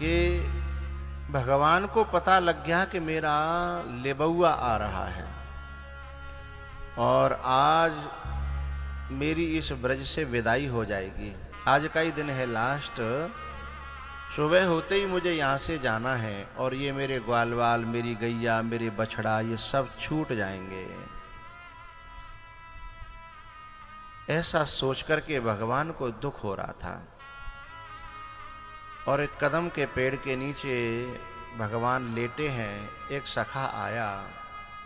कि भगवान को पता लग गया कि मेरा लेबुआ आ रहा है और आज मेरी इस ब्रज से विदाई हो जाएगी। आज का ही दिन है लास्ट। सुबह होते ही मुझे यहाँ से जाना है और ये मेरे ग्वाल वाल, मेरी गैया, मेरे बछड़ा, ये सब छूट जाएंगे। ऐसा सोच करके भगवान को दुख हो रहा था। और एक कदम के पेड़ के नीचे भगवान लेटे हैं। एक सखा आया,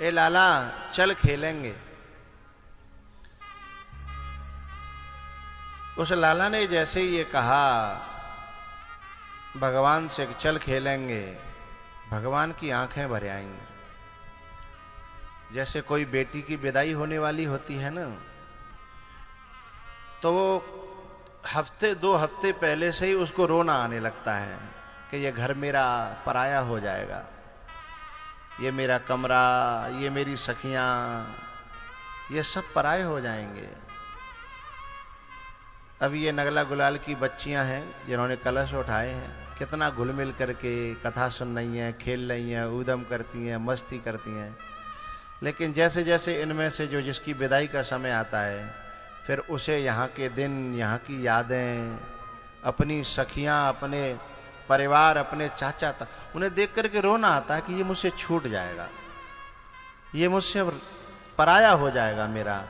ए लाला चल खेलेंगे। उस लाला ने जैसे ही ये कहा भगवान से चल खेलेंगे, भगवान की आंखें भर आईं। जैसे कोई बेटी की विदाई होने वाली होती है ना, तो वो हफ्ते 2 हफ्ते पहले से ही उसको रोना आने लगता है कि ये घर मेरा पराया हो जाएगा, ये मेरा कमरा, ये मेरी सखियां, ये सब पराये हो जाएंगे। अब ये नगला गुलाल की बच्चियां हैं जिन्होंने कलश उठाए हैं, कितना घुल मिल करके कथा सुन रही हैं, खेल रही हैं, ऊधम करती हैं, मस्ती करती हैं। लेकिन जैसे जैसे इनमें से जो जिसकी विदाई का समय आता है, फिर उसे यहाँ के दिन, यहाँ की यादें, अपनी सखियाँ, अपने परिवार, अपने चाचा तक, उन्हें देख करके रोना आता है कि ये मुझसे छूट जाएगा, ये मुझसे पराया हो जाएगा मेरा।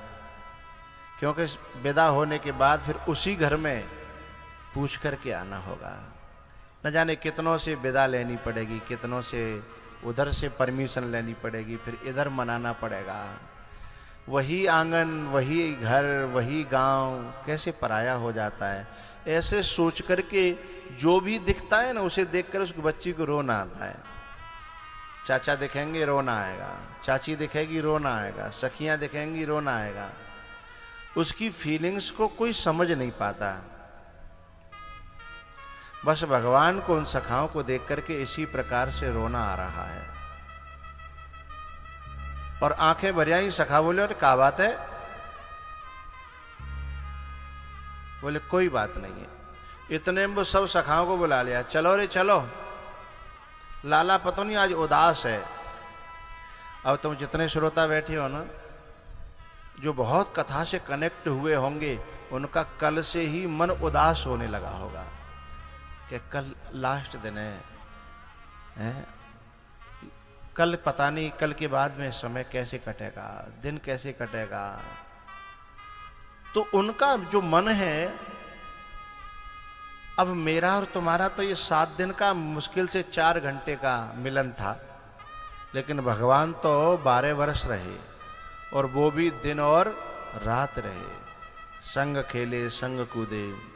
क्योंकि विदा होने के बाद फिर उसी घर में पूछ करके आना होगा। न जाने कितनों से विदा लेनी पड़ेगी, कितनों से उधर से परमिशन लेनी पड़ेगी, फिर इधर मनाना पड़ेगा। वही आंगन, वही घर, वही गांव कैसे पराया हो जाता है। ऐसे सोच करके जो भी दिखता है ना, उसे देखकर उस बच्ची को रोना आता है। चाचा दिखेंगे रोना आएगा, चाची दिखेगी रोना आएगा, सखियां दिखेंगी रोना आएगा। उसकी फीलिंग्स को कोई समझ नहीं पाता। बस भगवान को, उन सखाओं को देख करके इसी प्रकार से रोना आ रहा है। और आंखें भर आई। सखा बोले, और क्या बात है? बोले कोई बात नहीं है। इतने में वो सब सखाओं को बुला लिया, चलो रे चलो, लाला पता नहीं आज उदास है। अब तुम जितने श्रोता बैठे हो ना, जो बहुत कथा से कनेक्ट हुए होंगे, उनका कल से ही मन उदास होने लगा होगा कि कल लास्ट दिन है? कल पता नहीं, कल के बाद में समय कैसे कटेगा, दिन कैसे कटेगा। तो उनका जो मन है, अब मेरा और तुम्हारा तो ये 7 दिन का, मुश्किल से 4 घंटे का मिलन था, लेकिन भगवान तो 12 वर्ष रहे, और वो भी दिन और रात रहे, संग खेले संग कूदे।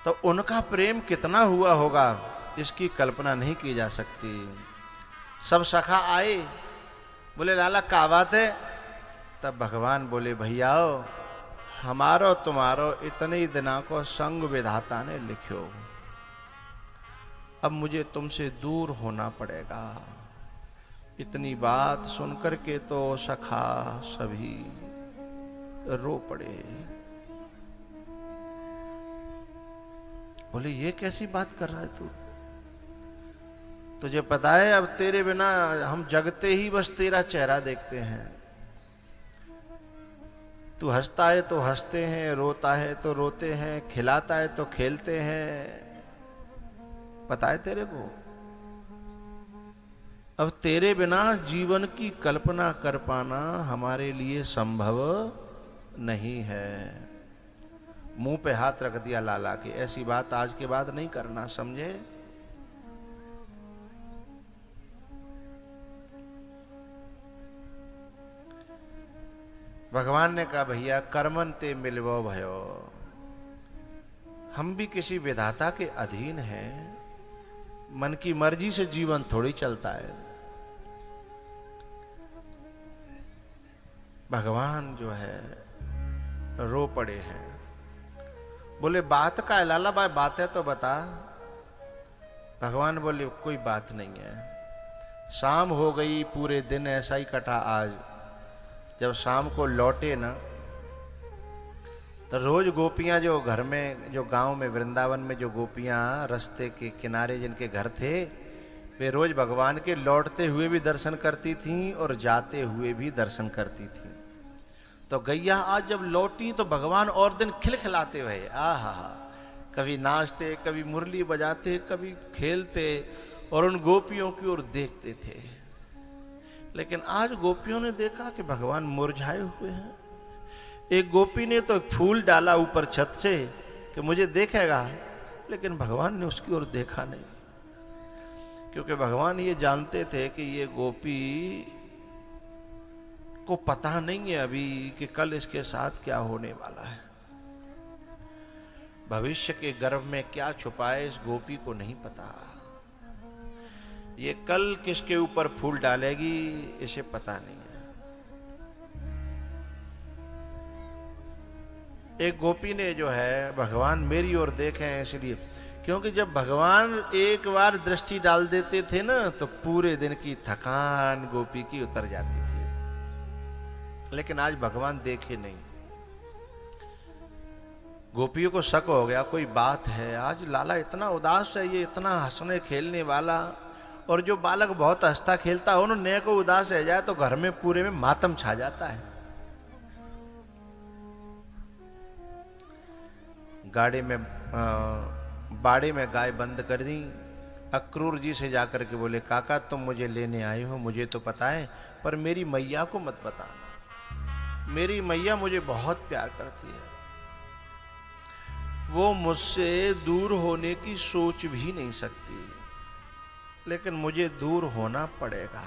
तो उनका प्रेम कितना हुआ होगा, इसकी कल्पना नहीं की जा सकती। सब सखा आए, बोले लाला क्या बात है? तब भगवान बोले, भैयाओ हमारो तुम्हारो इतने दिना को संग विधाता ने लिखो, अब मुझे तुमसे दूर होना पड़ेगा। इतनी बात सुनकर के तो सखा सभी रो पड़े। बोले ये कैसी बात कर रहा है तू? तुझे पता है अब तेरे बिना हम जगते ही बस तेरा चेहरा देखते हैं। तू हंसता है तो हंसते हैं, रोता है तो रोते हैं, खिलाता है तो खेलते हैं। पता है तेरे को? अब तेरे बिना जीवन की कल्पना कर पाना हमारे लिए संभव नहीं है। मुंह पे हाथ रख दिया लाला के, ऐसी बात आज के बाद नहीं करना, समझे? भगवान ने कहा, भैया कर्मन ते मिलवो भयो, हम भी किसी विधाता के अधीन हैं। मन की मर्जी से जीवन थोड़ी चलता है। भगवान जो है रो पड़े हैं। बोले बात का है लाला भाई, बात है तो बता। भगवान बोले कोई बात नहीं है। शाम हो गई, पूरे दिन ऐसा ही कटा। आज जब शाम को लौटे ना, तो रोज गोपियां जो घर में, जो गांव में, वृंदावन में जो गोपियां रास्ते के किनारे जिनके घर थे, वे रोज भगवान के लौटते हुए भी दर्शन करती थीं और जाते हुए भी दर्शन करती थीं। तो गैया आज जब लौटी तो भगवान और दिन खिलखिलाते हुए, आहा, कभी नाचते, कभी मुरली बजाते, कभी खेलते और उन गोपियों की ओर देखते थे। लेकिन आज गोपियों ने देखा कि भगवान मुरझाए हुए हैं। एक गोपी ने तो एक फूल डाला ऊपर छत से कि मुझे देखेगा, लेकिन भगवान ने उसकी ओर देखा नहीं, क्योंकि भगवान ये जानते थे कि ये गोपी को पता नहीं है अभी कि कल इसके साथ क्या होने वाला है। भविष्य के गर्भ में क्या छुपा है इस गोपी को नहीं पता। ये कल किसके ऊपर फूल डालेगी इसे पता नहीं है। एक गोपी ने जो है, भगवान मेरी ओर देखें इसलिए, क्योंकि जब भगवान एक बार दृष्टि डाल देते थे ना तो पूरे दिन की थकान गोपी की उतर जाती थी। लेकिन आज भगवान देखे नहीं। गोपियों को शक हो गया कोई बात है, आज लाला इतना उदास है, ये इतना हंसने खेलने वाला, और जो बालक बहुत हंसता खेलता हो ना को उदास रह जाए तो घर में पूरे में मातम छा जाता है। बाड़े में गाय बंद कर दी। अक्रूर जी से जाकर के बोले, काका तुम मुझे लेने आए हो, मुझे तो पता है, पर मेरी मैया को मत बताना। मेरी मैया मुझे बहुत प्यार करती है, वो मुझसे दूर होने की सोच भी नहीं सकती, लेकिन मुझे दूर होना पड़ेगा।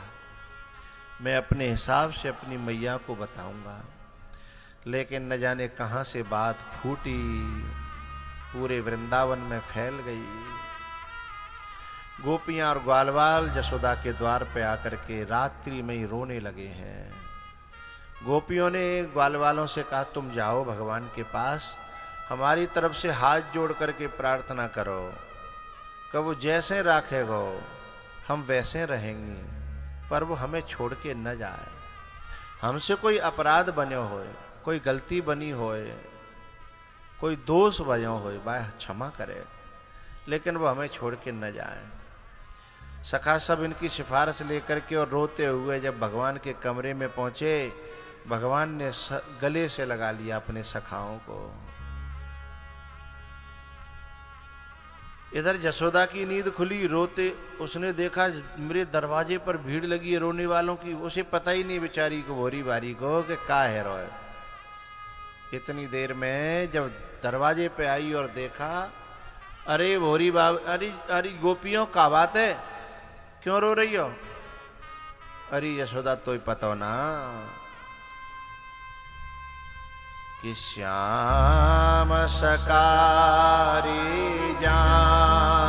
मैं अपने हिसाब से अपनी मैया को बताऊंगा। लेकिन न जाने कहां से बात फूटी, पूरे वृंदावन में फैल गई। गोपियां और ग्वालवाल यशोदा के द्वार पे आकर के रात्रि में ही रोने लगे हैं। गोपियों ने ग्वालवालों से कहा, तुम जाओ भगवान के पास, हमारी तरफ से हाथ जोड़ करके प्रार्थना करो कि वो जैसे राखेगो हम वैसे रहेंगे, पर वो हमें छोड़ के न जाए। हमसे कोई अपराध बने होए, कोई गलती बनी होए, कोई दोष बनो होए, भाई क्षमा करे, लेकिन वो हमें छोड़ के न जाए। सखा सब इनकी सिफारिश लेकर के और रोते हुए जब भगवान के कमरे में पहुंचे, भगवान ने गले से लगा लिया अपने सखाओं को। इधर यशोदा की नींद खुली, रोते उसने देखा मेरे दरवाजे पर भीड़ लगी है रोने वालों की। उसे पता ही नहीं बेचारी को, भोरी बारी को, कि का है रोए। इतनी देर में जब दरवाजे पे आई और देखा, अरे भोरी बाब, अरे गोपियों का बात है, क्यों रो रही हो? अरे यशोदा तो ही पता हो ना कि श्याम सकारी जाएंगे,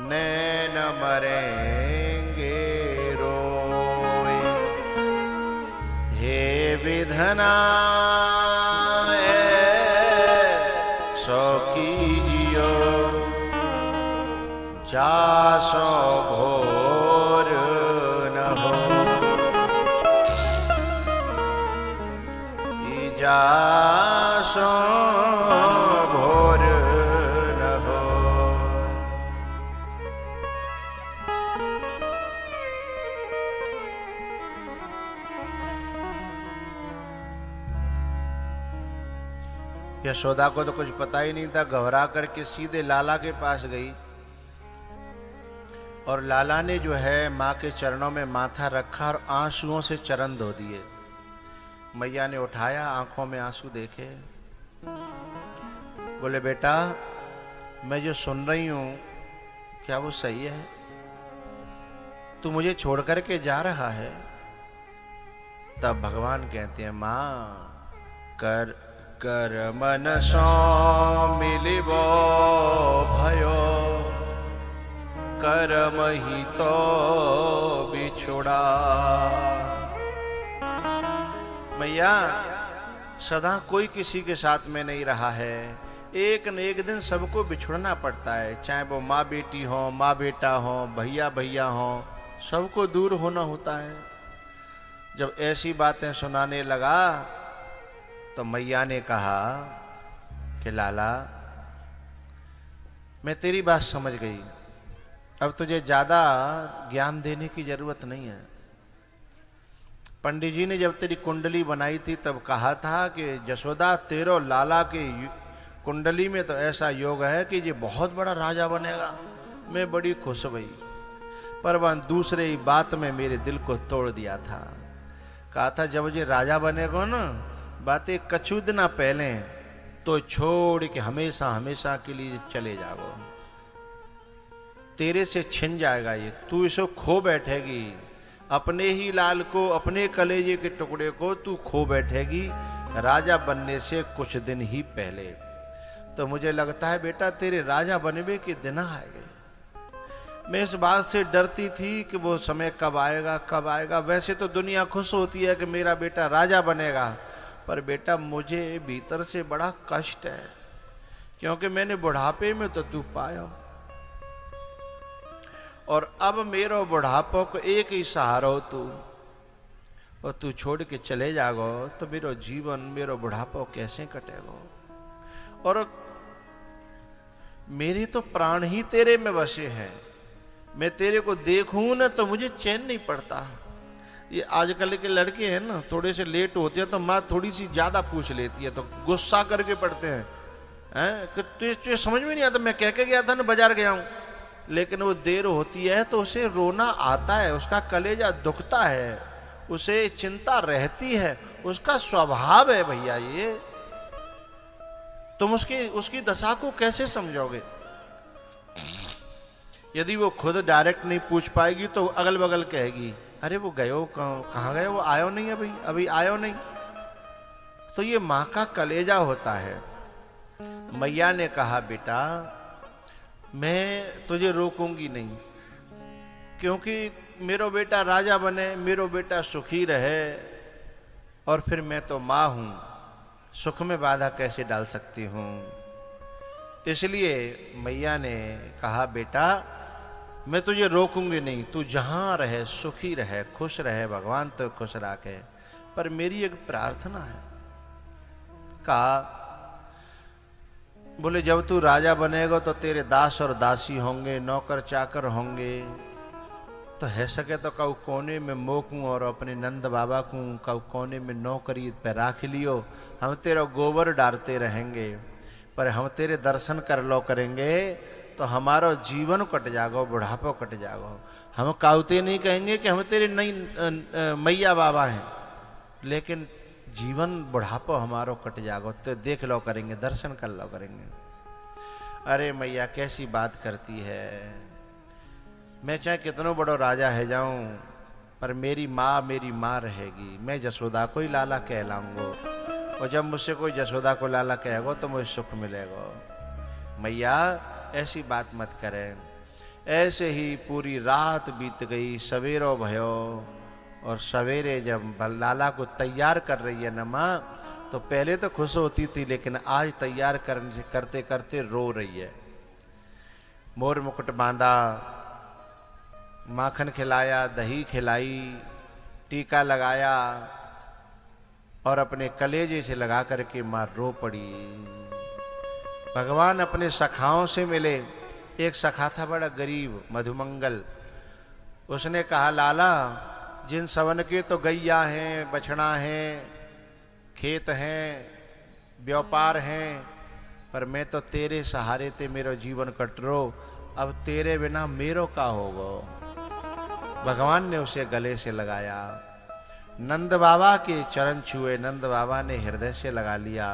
नैन मरेंगे रोए, हे विधना सो कीजियो, जासो भोर न हो, जासो भोर न हो। यशोदा को तो कुछ पता ही नहीं था, घबरा करके सीधे लाला के पास गई और लाला ने जो है माँ के चरणों में माथा रखा और आंसुओं से चरण धो दिए। मैया ने उठाया, आंखों में आंसू देखे, बोले बेटा मैं जो सुन रही हूं क्या वो सही है? तू मुझे छोड़ करके जा रहा है? तब भगवान कहते हैं, मां कर कर मन सो मिलिबो भयो, कर्म ही तो बिछुड़ा। मैया सदा कोई किसी के साथ में नहीं रहा है, एक न एक दिन सबको बिछुड़ना पड़ता है, चाहे वो माँ बेटी हो, माँ बेटा हो, भैया भैया हो, सबको दूर होना होता है। जब ऐसी बातें सुनाने लगा तो मैया ने कहा कि लाला, मैं तेरी बात समझ गई, अब तुझे ज्यादा ज्ञान देने की जरूरत नहीं है। पंडित जी ने जब तेरी कुंडली बनाई थी तब कहा था कि जसोदा तेरो लाला की कुंडली में तो ऐसा योग है कि ये बहुत बड़ा राजा बनेगा। मैं बड़ी खुश हुई, पर वह दूसरे ही बात में मेरे दिल को तोड़ दिया था। कहा था जब ये राजा बनेगा ना, बातें कछु दिन पहले तो छोड़ के हमेशा हमेशा के लिए चले जाओ, तेरे से छिन जाएगा ये, तू इसे खो बैठेगी, अपने ही लाल को, अपने कलेजे के टुकड़े को तू खो बैठेगी राजा बनने से कुछ दिन ही पहले। तो मुझे लगता है बेटा तेरे राजा बनने के दिन आएंगे। मैं इस बात से डरती थी कि वो समय कब आएगा कब आएगा। वैसे तो दुनिया खुश होती है कि मेरा बेटा राजा बनेगा, पर बेटा मुझे भीतर से बड़ा कष्ट है, क्योंकि मैंने बुढ़ापे में तो तू पाया, और अब मेरो बुढ़ापो को एक ही सहारा हो तू, और तू छोड़ के चले जागो तो मेरो जीवन, मेरो बुढ़ापो कैसे कटेगो। और मेरे तो प्राण ही तेरे में बसे हैं, मैं तेरे को देखूं ना तो मुझे चैन नहीं पड़ता। ये आजकल के लड़के हैं ना, थोड़े से लेट होते हैं तो माँ थोड़ी सी ज्यादा पूछ लेती है, तो गुस्सा करके पड़ते हैं, कि तुझे समझ में नहीं आता, मैं कह के गया था ना बाजार गया हूं, लेकिन वो देर होती है तो उसे रोना आता है, उसका कलेजा दुखता है, उसे चिंता रहती है, उसका स्वभाव है भैया ये। तुम उसकी दशा को कैसे समझोगे? यदि वो खुद डायरेक्ट नहीं पूछ पाएगी तो अगल बगल कहेगी, अरे वो गयो कहाँ गए, वो आयो नहीं है, अभी आयो नहीं। तो ये माँ का कलेजा होता है। मैया ने कहा बेटा मैं तुझे रोकूंगी नहीं, क्योंकि मेरो बेटा राजा बने, मेरो बेटा सुखी रहे, और फिर मैं तो माँ हूं, सुख में बाधा कैसे डाल सकती हूं। इसलिए मैया ने कहा बेटा मैं तुझे रोकूंगी नहीं, तू जहां रहे सुखी रहे, खुश रहे, भगवान तो खुश रखे, पर मेरी एक प्रार्थना है। कहा बोले जब तू राजा बनेगा तो तेरे दास और दासी होंगे, नौकर चाकर होंगे, तो है सके तो कऊ कोने में मोकूं और अपने नंद बाबा को कऊ कोने में नौकरी पे राख लियो, हम तेरा गोबर डालते रहेंगे, पर हम तेरे दर्शन कर लो करेंगे तो हमारा जीवन कट जागो, बुढ़ापा कट जागो। हम काउते नहीं कहेंगे कि हम तेरे नई मैया बाबा हैं, लेकिन जीवन बुढ़ापा हमारो कट जागो, तो देख लो करेंगे, दर्शन कर लो करेंगे। अरे मैया कैसी बात करती है, मैं चाहे कितनो बड़ो राजा है जाऊं, पर मेरी माँ रहेगी, मैं जसोदा को ही लाला कहलाऊंगो, और जब मुझसे कोई जसोदा को लाला कहेगो तो मुझे सुख मिलेगा। मैया ऐसी बात मत करें। ऐसे ही पूरी रात बीत गई, सवेरो भयो, और सवेरे जब लाला को तैयार कर रही है न माँ, तो पहले तो खुश होती थी, लेकिन आज तैयार करते करते रो रही है। मोर मुकुट बांधा, माखन खिलाया, दही खिलाई, टीका लगाया, और अपने कलेजे से लगा करके मां रो पड़ी। भगवान अपने सखाओं से मिले। एक सखा था बड़ा गरीब, मधुमंगल। उसने कहा लाला जिन सवन के तो गैया हैं, बछड़ा हैं, खेत हैं, व्यापार हैं, पर मैं तो तेरे सहारे ते मेरो जीवन कट रो, अब तेरे बिना मेरो का होगो। भगवान ने उसे गले से लगाया, नंद बाबा के चरण छुए, नंद बाबा ने हृदय से लगा लिया।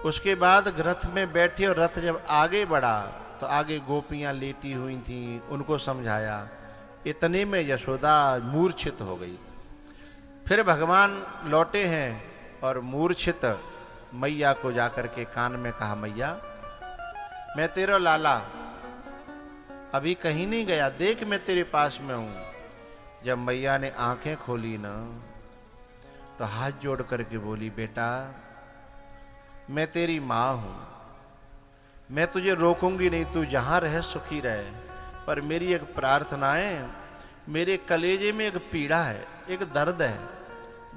उसके बाद रथ में बैठे, और रथ जब आगे बढ़ा तो आगे गोपियां लेटी हुई थीं, उनको समझाया। इतने में यशोदा मूर्छित हो गई। फिर भगवान लौटे हैं और मूर्छित मैया को जाकर के कान में कहा, मैया मैं तेरा लाला अभी कहीं नहीं गया, देख मैं तेरे पास में हूं। जब मैया ने आंखें खोली ना, तो हाथ जोड़ करके बोली, बेटा मैं तेरी मां हूं, मैं तुझे रोकूंगी नहीं, तू जहां रहे सुखी रहे, पर मेरी एक प्रार्थना है मेरे कलेजे में एक पीड़ा है, एक दर्द है,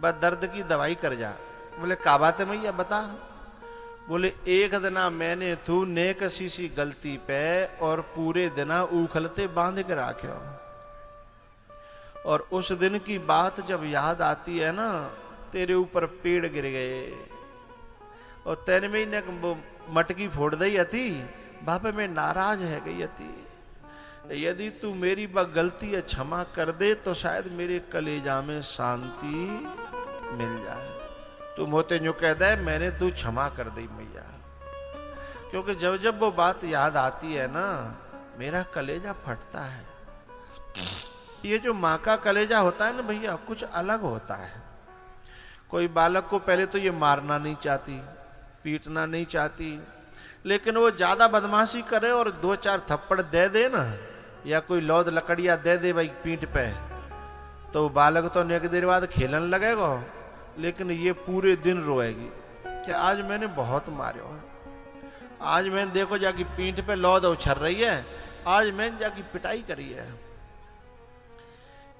बस दर्द की दवाई कर जा। बोले का बात है मैया बता। बोले एक दिना मैंने तू ने कसी सी गलती पे और पूरे दिना उखलते बांध के राख्यो, और उस दिन की बात जब याद आती है ना, तेरे ऊपर पेड़ गिर गए और तेरे में ने मटकी फोड़ दी थी, बापे में नाराज है गई थी। यदि तू मेरी गलती है क्षमा कर दे तो शायद मेरे कलेजा में शांति मिल जाए। तू मोते न्यू कह दे मैंने तू क्षमा कर दी मैया, क्योंकि जब जब वो बात याद आती है ना, मेरा कलेजा फटता है। ये जो माँ का कलेजा होता है ना भैया, कुछ अलग होता है। कोई बालक को पहले तो ये मारना नहीं चाहती, पीटना नहीं चाहती, लेकिन वो ज्यादा बदमाशी करे और 2-4 थप्पड़ दे दे ना, या कोई लौद लकड़िया दे दे भाई पीठ पे, तो बालक तो एक देर बाद खेलन लगेगा, लेकिन ये पूरे दिन रोएगी कि आज मैंने बहुत मारे हो, आज मैंने देखो जाके पीठ पे लौद उछल रही है, आज मैंने जाके पिटाई करी है।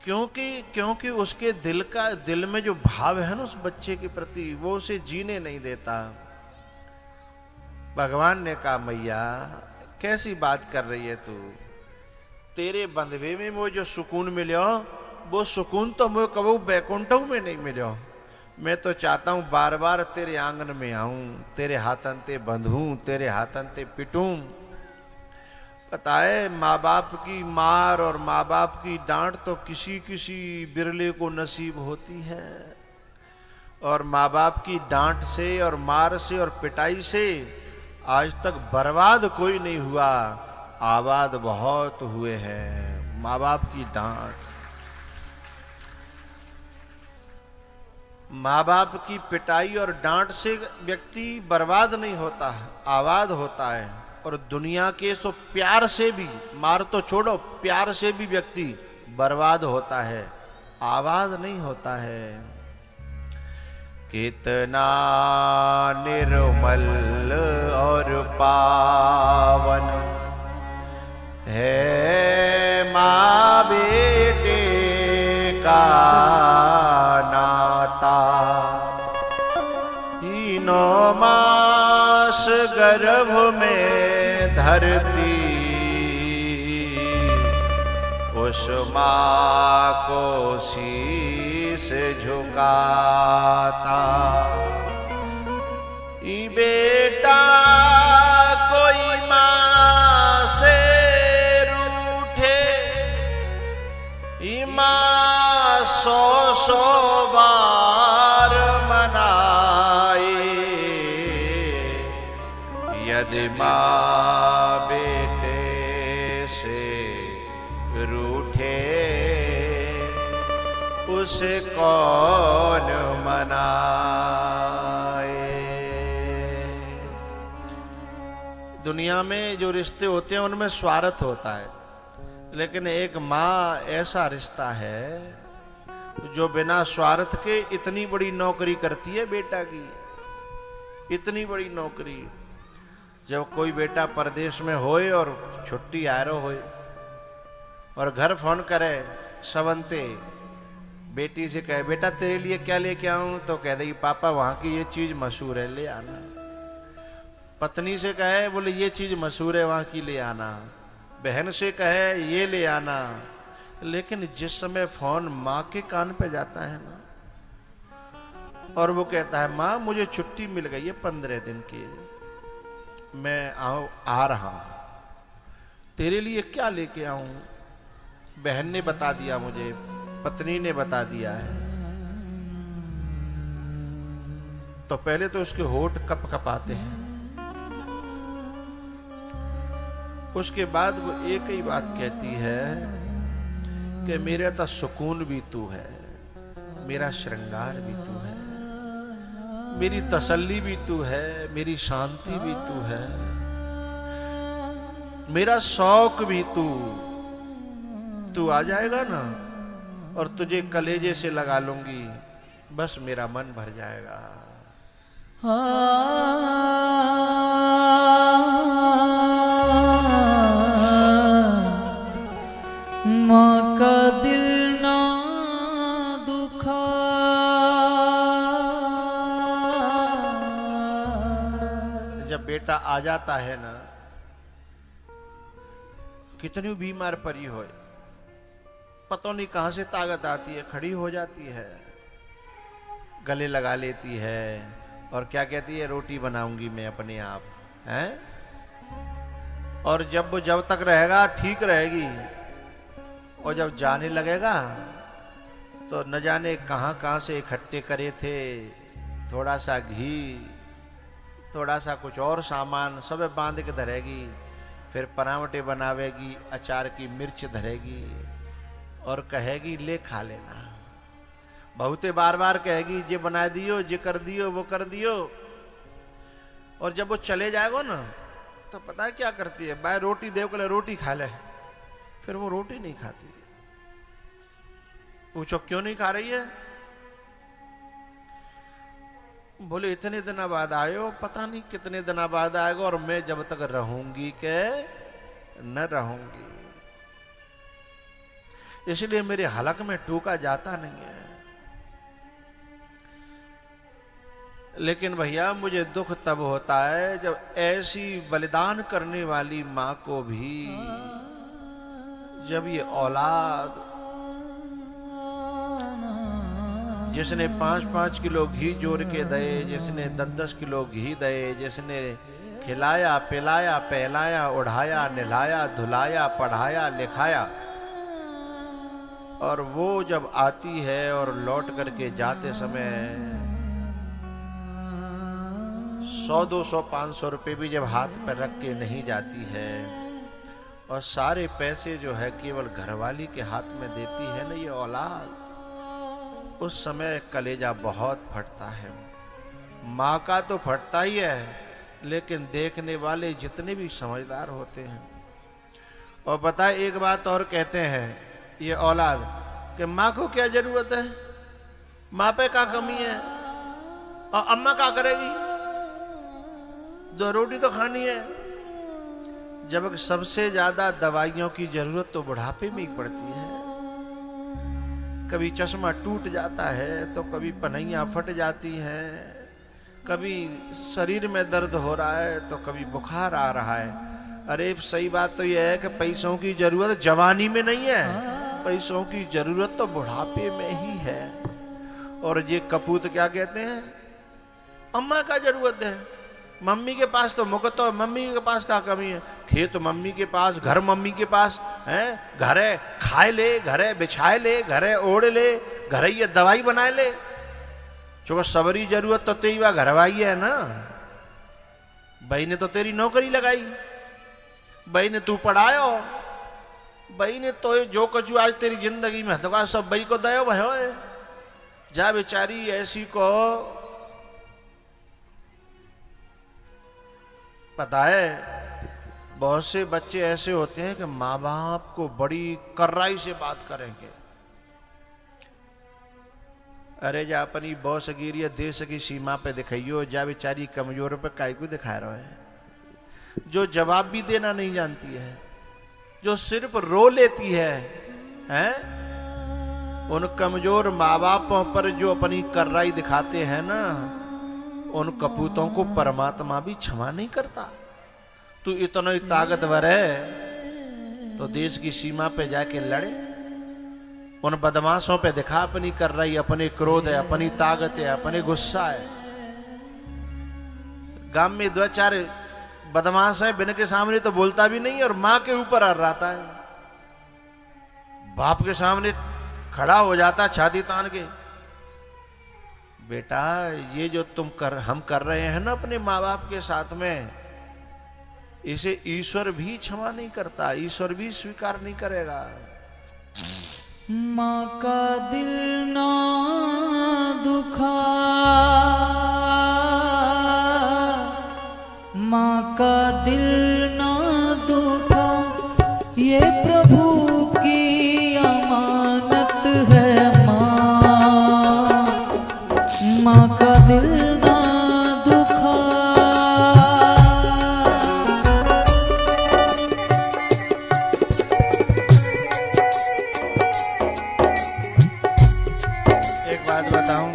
क्योंकि उसके दिल में जो भाव है ना उस बच्चे के प्रति, वो उसे जीने नहीं देता। भगवान ने कहा मैया कैसी बात कर रही है तू, तेरे बंधवे में वो जो सुकून मिलो, वो सुकून तो मुझे कबू बैकुंठों में नहीं मिलो। मैं तो चाहता हूं बार बार तेरे आंगन में आऊं, तेरे हाथन ते बंधूं, तेरे हाथन ते पिटूं। पता है माँ बाप की मार और माँ बाप की डांट तो किसी किसी बिरले को नसीब होती है, और माँ बाप की डांट से और मार से और पिटाई से आज तक बर्बाद कोई नहीं हुआ, आबाद बहुत हुए हैं। माँ बाप की डांट, माँ बाप की पिटाई और डांट से व्यक्ति बर्बाद नहीं होता है, आबाद होता है। और दुनिया के सो प्यार से भी, मार तो छोड़ो, प्यार से भी व्यक्ति बर्बाद होता है, आबाद नहीं होता है। कितना निर्मल और पावन है माँ बेटे का नाता, 3 मास गर्भ में धरती उस माँ को शीश झुकाता। ई बेटा कोई माँ से रूठे, ई माँ 100 बार मनाए, यदि माँ बेटे से रूठे उसे कौन मनाए। दुनिया में जो रिश्ते होते हैं उनमें स्वार्थ होता है, लेकिन एक माँ ऐसा रिश्ता है जो बिना स्वार्थ के इतनी बड़ी नौकरी करती है बेटा की, इतनी बड़ी नौकरी। जब कोई बेटा परदेश में होए और छुट्टी आ रहा होए और घर फोन करे सवंते, बेटी से कहे बेटा तेरे लिए क्या लेके आऊं, तो कह दे पापा वहां की ये चीज मशहूर है ले आना। पत्नी से कहे बोले ये चीज मशहूर है वहां की ले आना। बहन से कहे ये ले आना। लेकिन जिस समय फोन माँ के कान पे जाता है ना, और वो कहता है माँ मुझे छुट्टी मिल गई है 15 दिन की, मैं आ रहा हूं, तेरे लिए क्या लेके आऊं। बहन ने बता दिया मुझे, पत्नी ने बता दिया है, तो पहले तो उसके होठ कप कपाते हैं, उसके बाद वो एक ही बात कहती है कि मेरा तो सुकून भी तू है, मेरा श्रृंगार भी तू है, मेरी तसल्ली भी तू है, मेरी शांति भी तू है, मेरा शौक भी तू आ जाएगा ना और तुझे कलेजे से लगा लूंगी, बस मेरा मन भर जाएगा। माँ का दिल आ जाता है ना, कितनी बीमार पड़ी हो, पता नहीं कहां से ताकत आती है, खड़ी हो जाती है, गले लगा लेती है और क्या कहती है, रोटी बनाऊंगी मैं अपने आप, हैं? और जब तक रहेगा ठीक रहेगी, और जब जाने लगेगा तो न जाने कहां से इकट्ठे करे थे, थोड़ा सा घी, थोड़ा सा कुछ और सामान सब बांध के धरेगी, फिर परावटे बनावेगी, अचार की मिर्च धरेगी और कहेगी ले खा लेना। बहुते बार बार कहेगी जे बना दियो, जे कर दियो, वो कर दियो। और जब वो चले जाएगा ना तो पता है क्या करती है, भाई रोटी देव के लिए रोटी खा ले, फिर वो रोटी नहीं खाती। पूछो क्यों नहीं खा रही है? बोले इतने दिन बाद आयो, पता नहीं कितने दिन बाद आएगा और मैं जब तक रहूंगी के न रहूंगी, इसलिए मेरे हलक में टूका जाता नहीं है। लेकिन भैया मुझे दुख तब होता है जब ऐसी बलिदान करने वाली मां को भी जब ये औलाद जिसने 5-5 किलो घी जोड़ के दे, जिसने 10-10 किलो घी दे, जिसने खिलाया पिलाया पहलाया उड़ाया निलाया धुलाया पढ़ाया लिखाया, और वो जब आती है और लौट करके जाते समय 100, 200, 500 रुपए भी जब हाथ पर रख के नहीं जाती है और सारे पैसे जो है केवल घरवाली के हाथ में देती है ना ये औलाद, उस समय कलेजा बहुत फटता है। माँ का तो फटता ही है, लेकिन देखने वाले जितने भी समझदार होते हैं। और बताए एक बात और कहते हैं ये औलाद कि माँ को क्या जरूरत है, माँ पे क्या कमी है, और अम्मा क्या करेगी, 2 रोटी तो खानी है। जब सबसे ज्यादा दवाइयों की जरूरत तो बुढ़ापे में ही पड़ती है। कभी चश्मा टूट जाता है तो कभी पनैया फट जाती हैं, कभी शरीर में दर्द हो रहा है तो कभी बुखार आ रहा है। अरे सही बात तो यह है कि पैसों की जरूरत जवानी में नहीं है, पैसों की जरूरत तो बुढ़ापे में ही है। और ये कपूत क्या कहते हैं, अम्मा का जरूरत है, मम्मी के पास तो मुकत, और मम्मी के पास क्या कमी है, खेत मम्मी के पास, घर मम्मी के पास है, घरे खाए ले, घरे बिछाए ले, घरे ओढ़ ले, घरे ये दवाई बनाए ले। चूंकि सबरी जरूरत तो तेरी वह घरवाई है ना, भाई ने तो तेरी नौकरी लगाई, भाई ने तू पढ़ायो, भाई ने तो जो कुछ आज तेरी जिंदगी में तो सब भाई को दयो भयो है। जा बेचारी ऐसी को पता है, बहुत से बच्चे ऐसे होते हैं कि माँ बाप को बड़ी कर्राई से बात करेंगे। अरे जा अपनी बॉस गिरी देश की सीमा पे दिखाइयो, जा बेचारी कमजोर पे काय को दिखा रहा है, जो जवाब भी देना नहीं जानती है, जो सिर्फ रो लेती है, हैं? उन कमजोर माँ बापों पर जो अपनी कर्राई दिखाते हैं ना, उन कपूतों को परमात्मा भी क्षमा नहीं करता। तू इतना ही ताकतवर है तो देश की सीमा पे जाके लड़े, उन बदमाशों पे दिखा अपनी कर रही, अपने क्रोध है, अपनी ताकत है, अपने गुस्सा है। गांव में 2-4 बदमाश है, बिन के सामने तो बोलता भी नहीं और माँ के ऊपर आ रहा है, बाप के सामने खड़ा हो जाता छाती तान के। बेटा ये जो हम कर रहे हैं ना अपने माँ बाप के साथ में, इसे ईश्वर भी क्षमा नहीं करता, ईश्वर भी स्वीकार नहीं करेगा। माँ का दिल ना दुखा, माँ का दिल ना दुखा, ये प्रभु की अमानत है। माँ का दिल ना दुखा। एक बात बताऊं,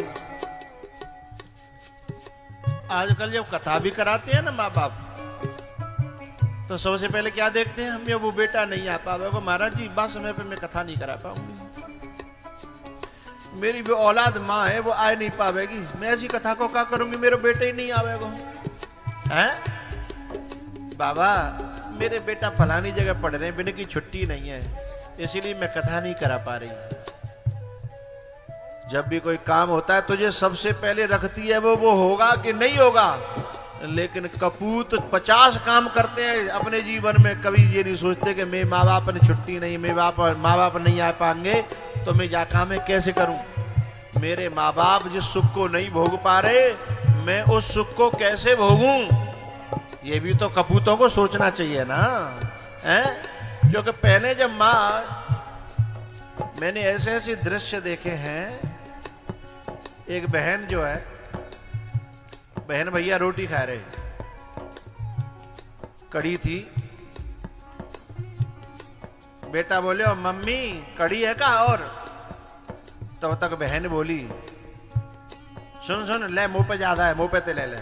आजकल जब कथा भी कराते हैं ना माँ बाप, तो सबसे पहले क्या देखते हैं, हमें वो बेटा नहीं आ पावेगा महाराज जी, बात समय पे मैं कथा नहीं करा पाऊंगी, मेरी वो औलाद माँ है वो आ नहीं पावेगी, मैं ऐसी कथा को क्या करूंगी, मेरे बेटे ही नहीं आवेगा। हैं बाबा मेरे बेटा फलानी जगह पढ़ रहे हैं, बिना की छुट्टी नहीं है, इसीलिए मैं कथा नहीं करा पा रही। जब भी कोई काम होता है तुझे सबसे पहले रखती है वो होगा कि नहीं होगा। लेकिन कपूत 50 काम करते हैं अपने जीवन में, कभी ये नहीं सोचते कि मेरे माँ बाप ने छुट्टी नहीं, मेरे माँ बाप नहीं आ पाएंगे तो मैं जा काम कैसे करूं, मेरे माँ बाप जिस सुख को नहीं भोग पा रहे मैं उस सुख को कैसे भोगूं, ये भी तो कपूतों को सोचना चाहिए ना, हैं? क्योंकि पहले जब मैंने ऐसे ऐसे दृश्य देखे हैं, एक बहन जो है, बहन भैया रोटी खा रहे, कड़ी थी, बेटा बोले ओ मम्मी कड़ी है का, और तब तक बहन बोली सुन सुन ले मुंह पे ज्यादा है, मुंह पे ते ले ले।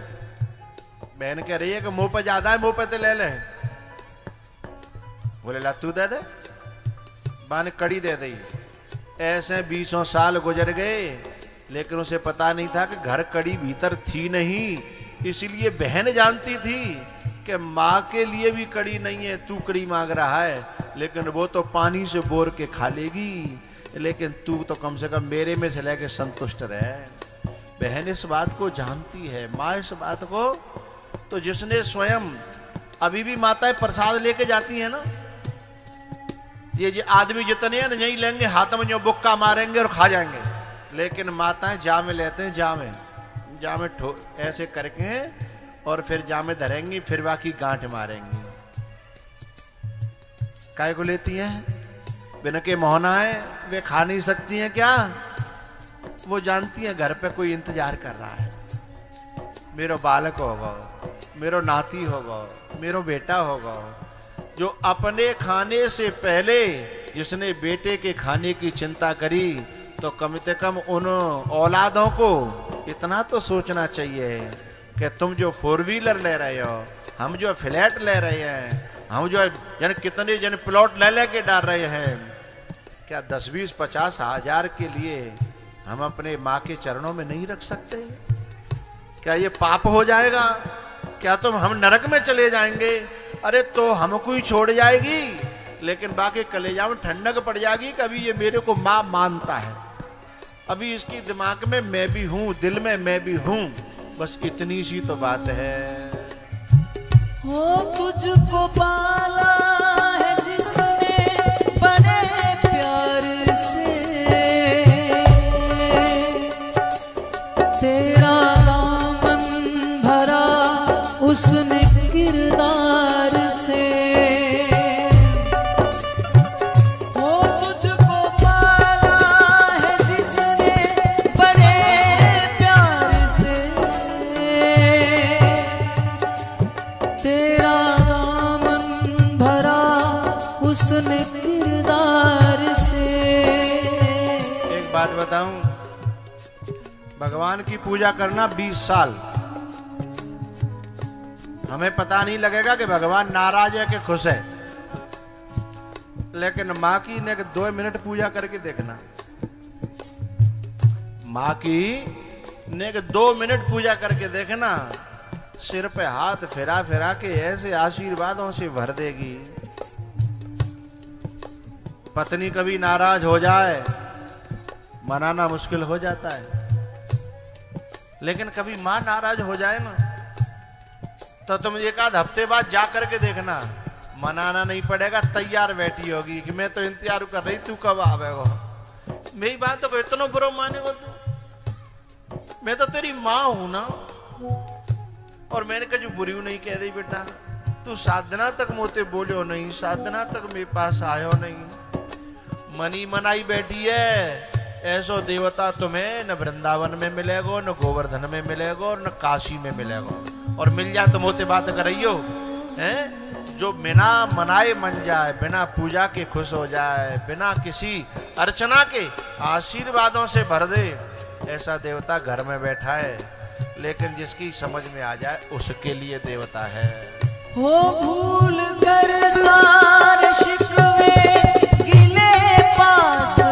बहन कह रही है कि मुंह पे ज्यादा है, मुंह पे ते ले ले। बोले ला तू दे दे, बा ने कड़ी दे दी। ऐसे 20 साल गुजर गए, लेकिन उसे पता नहीं था कि घर कड़ी भीतर थी नहीं, इसलिए बहन जानती थी कि माँ के लिए भी कड़ी नहीं है, तू कड़ी मांग रहा है, लेकिन वो तो पानी से बोर के खा लेगी, लेकिन तू तो कम से कम मेरे में से लेके संतुष्ट रहे। बहन इस बात को जानती है, माँ इस बात को, तो जिसने स्वयं, अभी भी माताएं प्रसाद लेके जाती है ना, ये आदमी जितने हैं नहीं लेंगे, हाथ में जो बुक्का मारेंगे और खा जाएंगे, लेकिन माताएं जामे लेते हैं, जामे ऐसे करके और फिर जामे धरेंगी, फिर बाकी गांठ मारेंगी। काय को लेती हैं? बिना के मोहनाए वे खा नहीं सकती हैं क्या? वो जानती हैं घर पे कोई इंतजार कर रहा है, मेरो बालक होगा, मेरो नाती होगा, मेरो बेटा होगा। जो अपने खाने से पहले जिसने बेटे के खाने की चिंता करी, तो कम से कम उन औलादों को इतना तो सोचना चाहिए कि तुम जो 4 व्हीलर ले रहे हो, हम जो फ्लैट ले रहे हैं, हम जो यानी कितने जन प्लॉट ले के डाल रहे हैं, क्या 10, 20, 50 हजार के लिए हम अपने माँ के चरणों में नहीं रख सकते? क्या ये पाप हो जाएगा? क्या तुम हम नरक में चले जाएंगे? अरे तो हमको ही छोड़ जाएगी, लेकिन बाकी कलेजा में ठंडक पड़ जाएगी। कभी ये मेरे को माँ मानता है, अभी इसकी दिमाग में मैं भी हूं, दिल में मैं भी हूं, बस इतनी सी तो बात है। हो तुझको पाला है जिसने बड़े प्यार से, तेरा दामन भरा उसने किरदार से। हो तुझको पाला है जिसने बड़े प्यार से, तेरा दामन भरा उसने किरदार से। एक बात बताऊं, भगवान की पूजा करना 20 साल, हमें पता नहीं लगेगा कि भगवान नाराज है कि खुश है, लेकिन माँ की ने 2 मिनट पूजा करके देखना, माँ की ने 2 मिनट पूजा करके देखना, सिर पे हाथ फिरा फिरा के ऐसे आशीर्वादों से भर देगी। पत्नी कभी नाराज हो जाए, मनाना मुश्किल हो जाता है, लेकिन कभी माँ नाराज हो जाए ना, तो तुम 1 हफ्ते बाद जा करके देखना, मनाना नहीं पड़ेगा, तैयार बैठी होगी कि मैं तो इंतजार कर रही, तू कब आवेगा। मेरी बात तो इतना बुरा मानेगा तू? मैं तो तेरी माँ हूं ना, और मैंने कहा जो बुरी नहीं कह दी बेटा, तू साधना तक मोते बोलो नहीं, साधना तक मेरे पास आयो नहीं, मनी मनाई बैठी है। ऐसो देवता तुम्हें न वृंदावन में मिलेगो, न गोवर्धन में मिलेगो, न काशी में मिलेगो, और मिल जाए तो मोते बात कर रही हो हैं? जो बिना मनाए मन जाए, बिना पूजा के खुश हो जाए, बिना किसी अर्चना के आशीर्वादों से भर दे, ऐसा देवता घर में बैठा है। लेकिन जिसकी समझ में आ जाए उसके लिए देवता है। हो भूल कर सारे शिकवे गिले पास आ,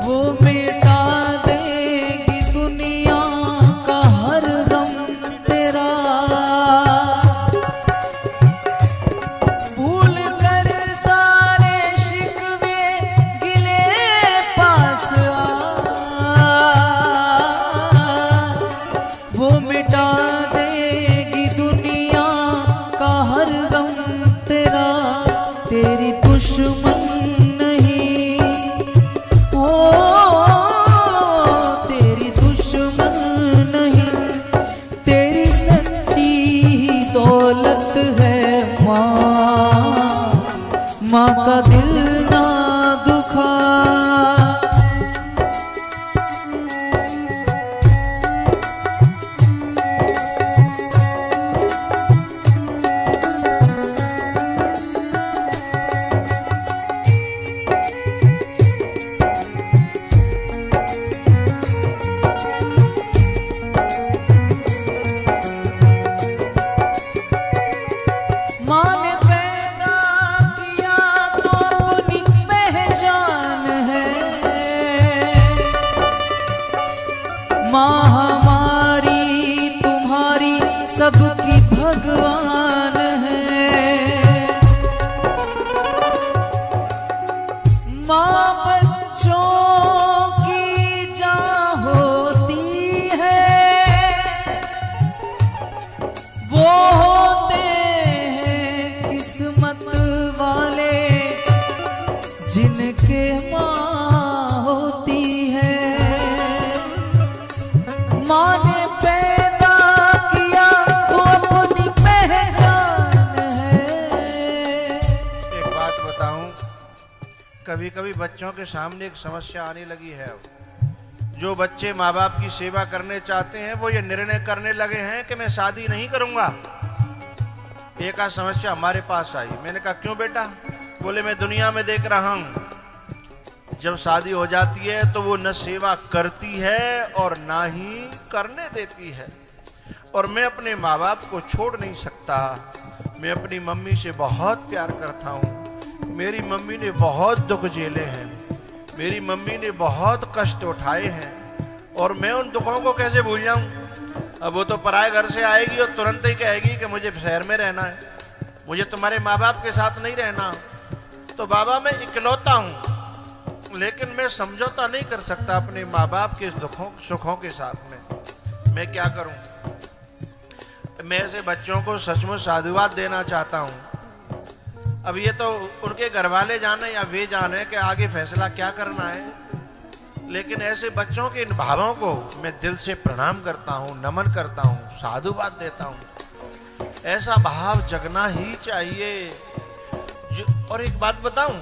वो मिटा देगी दुनिया का हर गम तेरा। भूल कर सारे शिकवे गिले पास आ, वो मिटा देगी दुनिया का हर गम तेरा। तेरी दुश्मन नहीं हो, तेरी दुश्मन नहीं, तेरी सच्ची दौलत है माँ, माँ का दिल ना दुखा। माँ ने पैदा किया तो अपनी पहचान है, माँ हमारी तुम्हारी सबकी भगवान है। माँ बच्चों की जान होती है, वो होते किस्मत वाले जिनके माँ होती है। माँ ने पैदा किया तो अपनी पहचान है। एक बात बताऊं, कभी कभी बच्चों के सामने एक समस्या आने लगी है। जो बच्चे माँ बाप की सेवा करने चाहते हैं वो ये निर्णय करने लगे हैं कि मैं शादी नहीं करूंगा। एक आध समस्या हमारे पास आई। मैंने कहा क्यों बेटा? बोले मैं दुनिया में देख रहा हूं, जब शादी हो जाती है तो वो न सेवा करती है और ना ही करने देती है। और मैं अपने माँ बाप को छोड़ नहीं सकता। मैं अपनी मम्मी से बहुत प्यार करता हूँ। मेरी मम्मी ने बहुत दुख झेले हैं, मेरी मम्मी ने बहुत कष्ट उठाए हैं, और मैं उन दुखों को कैसे भूल जाऊं? अब वो तो पराए घर से आएगी और तुरंत ही कहेगी कि मुझे शहर में रहना है, मुझे तुम्हारे माँ बाप के साथ नहीं रहना। तो बाबा मैं इकलौता हूँ, लेकिन मैं समझौता नहीं कर सकता अपने माँ बाप के दुखों सुखों के साथ में। मैं क्या करूँ? मैं ऐसे बच्चों को सचमुच साधुवाद देना चाहता हूँ। अब ये तो उनके घर वाले जाने या वे जाने कि आगे फैसला क्या करना है, लेकिन ऐसे बच्चों के इन भावों को मैं दिल से प्रणाम करता हूँ, नमन करता हूँ, साधुवाद देता हूँ। ऐसा भाव जगना ही चाहिए। और एक बात बताऊं,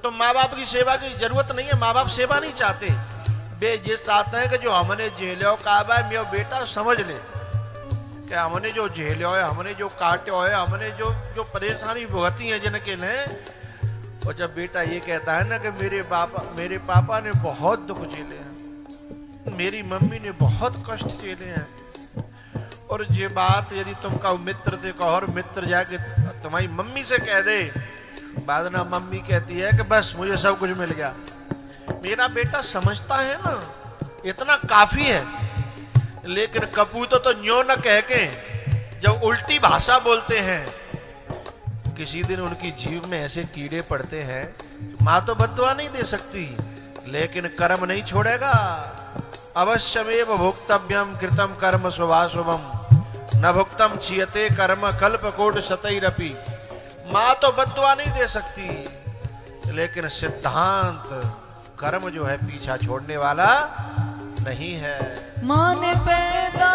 तो माँ बाप की सेवा की जरूरत नहीं है। माँ बाप सेवा नहीं चाहते, वे ये चाहते हैं कि जो हमने झेलो काबा मेरा बेटा समझ ले कि हमने जो झेलो है, हमने जो काटो है, हमने जो परेशानी भुगती है जिनके लिए। और जब बेटा ये कहता है ना कि मेरे पापा ने बहुत दुख झेले हैं, मेरी मम्मी ने बहुत कष्ट झेले हैं, और ये बात यदि तुम कहो मित्र से कहो और मित्र जाके तुम्हारी मम्मी से कह दे, बाद ना मम्मी कहती है कि बस मुझे सब कुछ मिल गया। मेरा बेटा समझता है ना, इतना काफी है। लेकिन कपूत तो न्यो न कह के जब उल्टी भाषा बोलते हैं, किसी दिन उनकी जीव में ऐसे कीड़े पड़ते हैं, माँ तो बद्दुआ नहीं दे सकती, लेकिन कर्म नहीं छोड़ेगा। अवश्यमेव भोक्तव्यम कृतम कर्म शुभाशुभम न भुक्तम क्षीयते कर्म कल्पकोट शतैरपि। माँ तो बद्दुआ नहीं दे सकती, लेकिन सिद्धांत कर्म जो है पीछा छोड़ने वाला नहीं है। माँ ने पैदा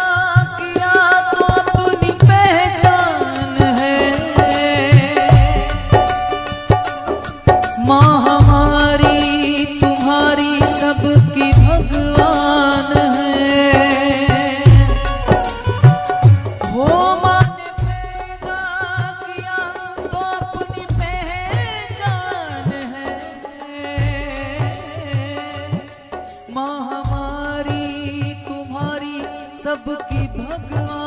किया तो अपनी पहचान है, माँ हमारी तुम्हारी सबकी भगवान है। हो माँ ने पैदा किया तो अपनी पहचान है, माँ हमारी तुम्हारी सबकी भगवान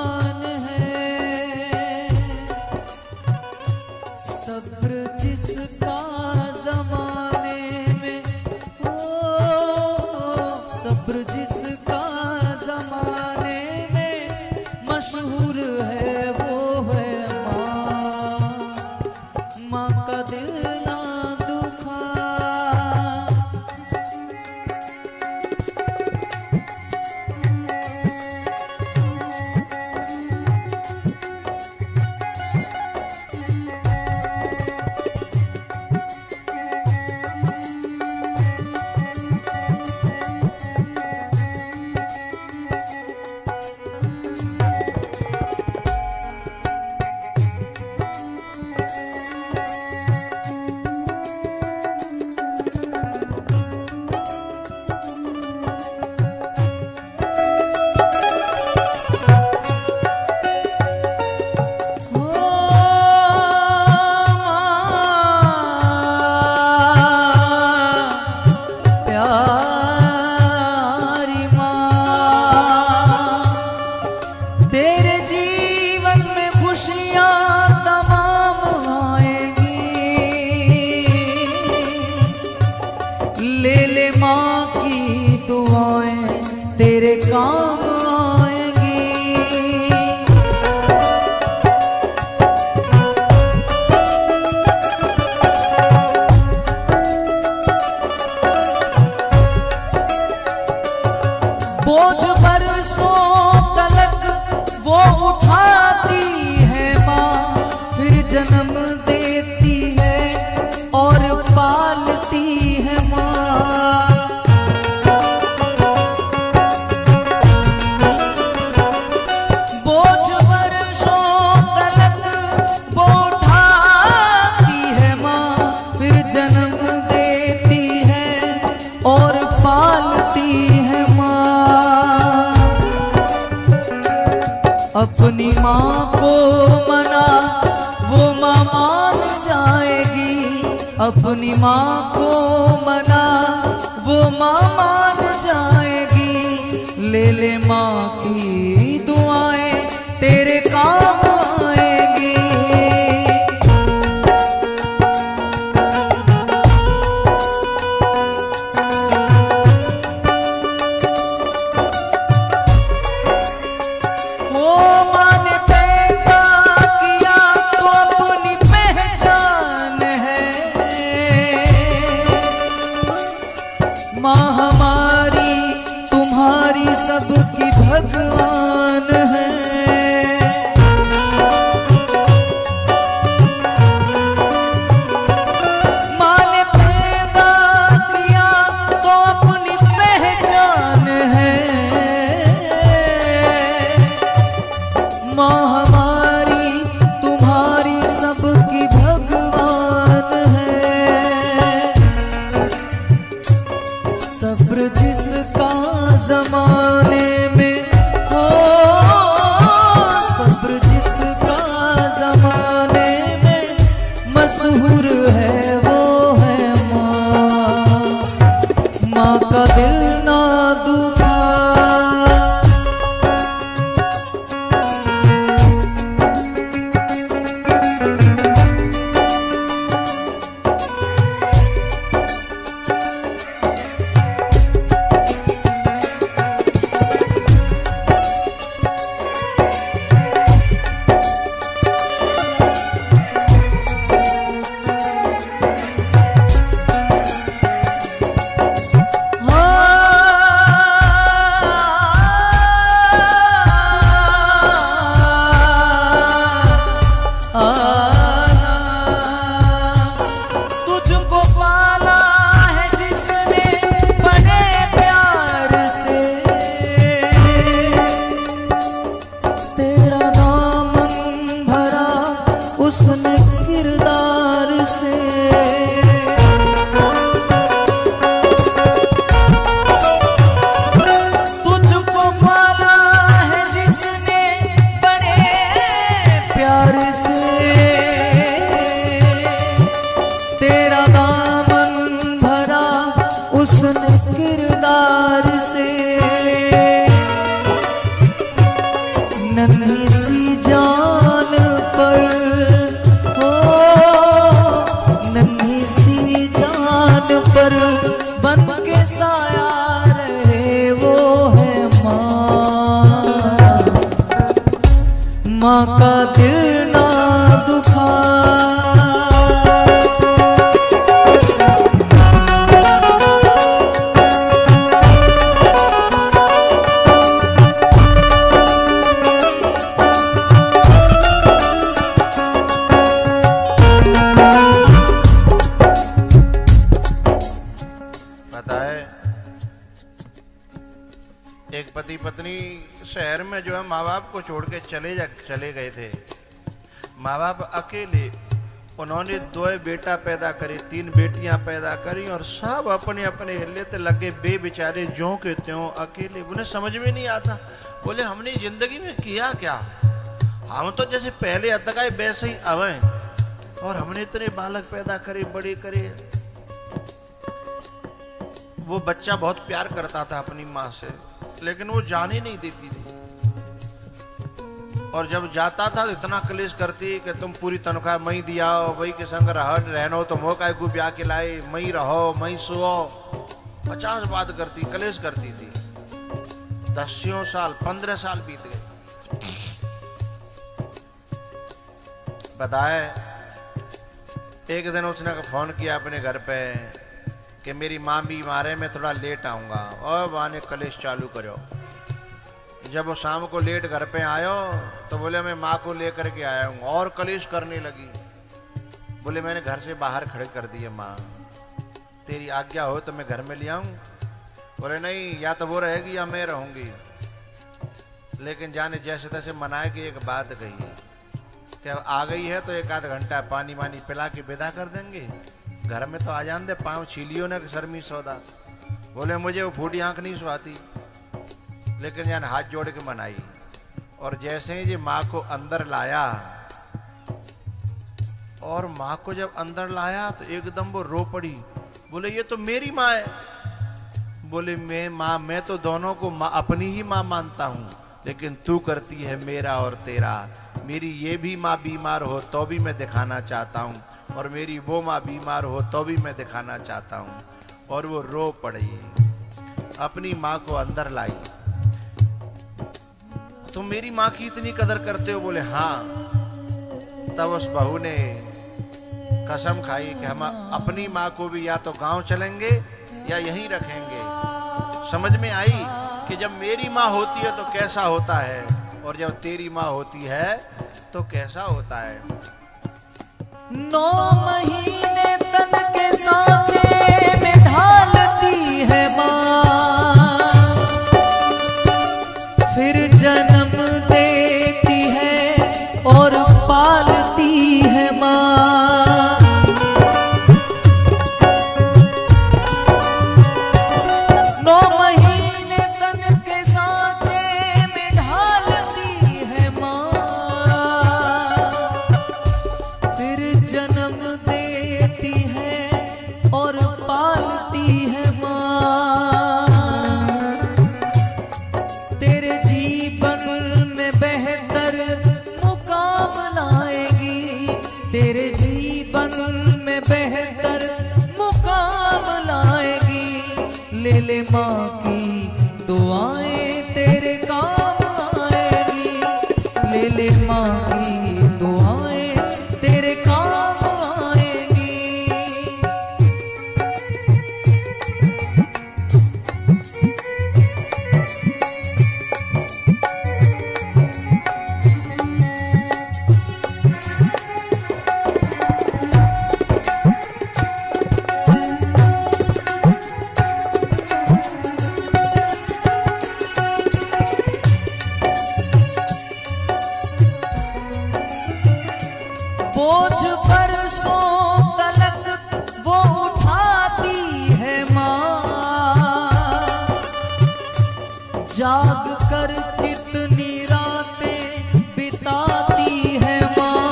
है वो है माँ, माँ का दिल ना दुखा। तेरे काम आएंगी। बोझ बरसों तलक वो उठाती है माँ, फिर जन्म देती है और पालती है माँ। जन्म देती है और पालती है माँ। अपनी माँ को मना वो माँ मान जाएगी, अपनी माँ को मना वो माँ मान जाएगी। ले ले माँ की दुआएं तेरे काम आएगी। माँ हमारी तुम्हारी सबकी भगवान है। माँ का दिल ना दुखा। एक पति पत्नी शहर में जो है माँ बाप को छोड़ के चले गए थे। माँ बाप अकेले, उन्होंने 2 बेटा पैदा करे, 3 बेटियां पैदा करी और सब अपने अपने हिले ते लगे बेचारे ज्यों के त्यों अकेले। उन्हें समझ में नहीं आता, बोले हमने जिंदगी में किया क्या, हम तो जैसे पहले अतकाए वैसे ही अवे, और हमने इतने बालक पैदा करे, बड़े करे। वो बच्चा बहुत प्यार करता था अपनी माँ से, लेकिन वो जाने नहीं देती थी, और जब जाता था तो इतना कलेश करती कि तुम पूरी तनख्वाह मई दिया, वही के संग रहनो तो मोह काय को ब्याह के लाए, मई रहो मई सुओ, 50 बात करती, कलेश करती थी। 10 साल 15 साल बीत गए। बताए एक दिन उसने फोन किया अपने घर पे कि मेरी माँ बीमार है, मैं थोड़ा लेट आऊँगा, और वहाँ ने कलेश चालू करो। जब वो शाम को लेट घर पे आयो तो बोले मैं माँ को लेकर के आया हूँ, और कलेश करने लगी। बोले मैंने घर से बाहर खड़े कर दिए, माँ तेरी आज्ञा हो तो मैं घर में ले आऊँ। बोले नहीं, या तो वो रहेगी या मैं रहूँगी। लेकिन जाने जैसे तैसे मनाए कि एक बात कही कि आ गई है तो 1 आध घंटा पानी वानी पिला के विदा कर देंगे, घर में तो आ जान दे, पाँव छीलियो ना शर्मी सौदा। बोले मुझे वो फूटी आंख नहीं सुहाती, लेकिन जान हाथ जोड़ के मनाई। और जैसे ही जी माँ को अंदर लाया, और माँ को जब अंदर लाया तो एकदम वो रो पड़ी। बोले ये तो मेरी माँ है। बोले मैं तो दोनों को माँ, अपनी ही माँ मानता हूँ, लेकिन तू करती है मेरा और तेरा। मेरी ये भी माँ बीमार हो तो भी मैं दिखाना चाहता हूँ, और मेरी वो माँ बीमार हो तो भी मैं दिखाना चाहता हूँ। और वो रो पड़ी, अपनी माँ को अंदर लाई। तुम मेरी माँ की इतनी कदर करते हो? बोले हाँ। तब उस बहू ने कसम खाई कि हम अपनी माँ को भी या तो गांव चलेंगे या यहीं रखेंगे। समझ में आई कि जब मेरी माँ होती है तो कैसा होता है, और जब तेरी माँ होती है तो कैसा होता है। 9 महीने तन के सांचे में ढालती है माँ, फिर जन्म देती है और पालती है माँ। 9 महीने तन के सांचे में ढालती है माँ, फिर जन्म देती है और पालती है माँ। तेरे जीवन में बेहतर मुकाम लाएगी, तेरे जीवन में बेहतर मुकाम लाएगी। ले ले माँ की दुआएं तेरे काम आएगी, ले ले माँ की दुआएं तेरे काम आएगी। बोझ बरसों तलक वो उठाती है माँ, जाग कर कितनी रातें बिताती है माँ।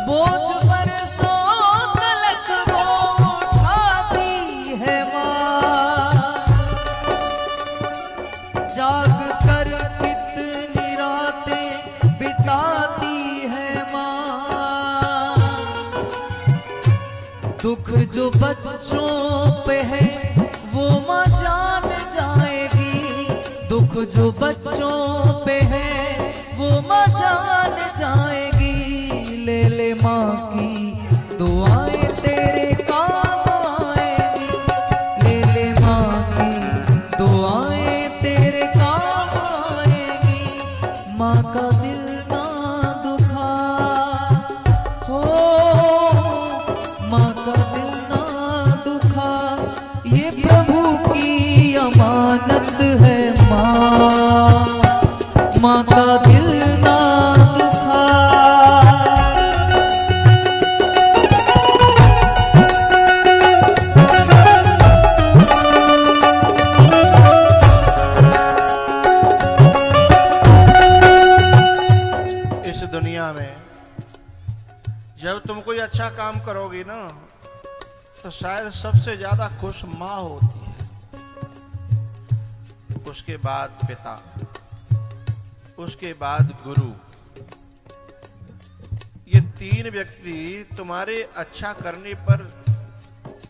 बोझ बरसों तलक वो उठाती है माँ, जाग कर कितनी रातें बिताती है माँ। दुख जो बच्चों पे है वो माँ जान जाए दुख जो बच्चों पे है वो माँ जान जाएगी। ले ले माँ की दुआएं तेरे काम आएगी। ले ले माँ की दुआएं तेरे काम आएगी। माँ का दिल ना दुखा हो, माँ का दिल ना दुखा, ये प्रभु की अमानत है। माँ का दिल ना दुखा। इस दुनिया में जब तुम कोई अच्छा काम करोगी ना तो शायद सबसे ज्यादा खुश माँ होती है, उसके बाद पिता, उसके बाद गुरु। ये तीन व्यक्ति तुम्हारे अच्छा करने पर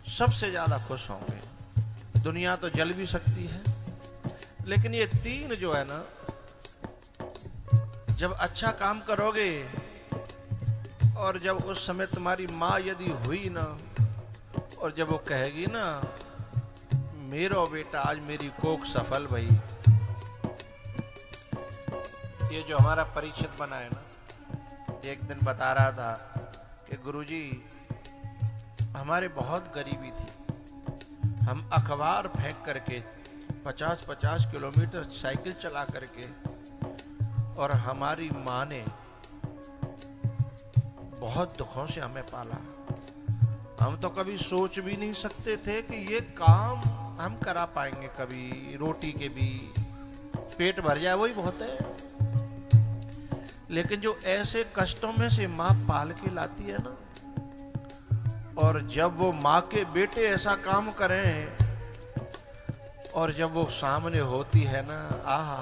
सबसे ज्यादा खुश होंगे। दुनिया तो जल भी सकती है, लेकिन ये तीन जो है ना, जब अच्छा काम करोगे और जब उस समय तुम्हारी माँ यदि हुई ना और जब वो कहेगी ना मेरो बेटा आज मेरी कोख सफल भई। ये जो हमारा परीक्षित बना है ना, एक दिन बता रहा था कि गुरुजी हमारे बहुत गरीबी थी, हम अखबार फेंक करके 50-50 किलोमीटर साइकिल चला करके, और हमारी माँ ने बहुत दुखों से हमें पाला। हम तो कभी सोच भी नहीं सकते थे कि ये काम हम करा पाएंगे, कभी रोटी के भी पेट भर जाए वही बहुत है। लेकिन जो ऐसे कष्टों में से माँ पाल के लाती है ना, और जब वो माँ के बेटे ऐसा काम करें और जब वो सामने होती है ना, आहा,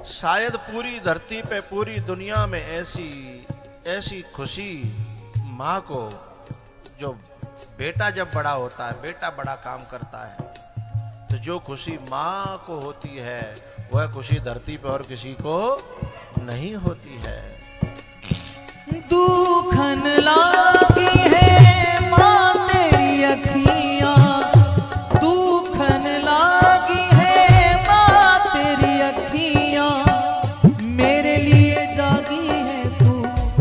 शायद पूरी धरती पे पूरी दुनिया में ऐसी खुशी माँ को, जो बेटा जब बड़ा होता है, बेटा बड़ा काम करता है, तो जो खुशी माँ को होती है वह खुशी धरती पे और किसी को नहीं होती है। दुखन लागी है माँ तेरी अखियाँ, दुखन लागी है माँ तेरी अखियाँ, मेरे लिए जागी है तू,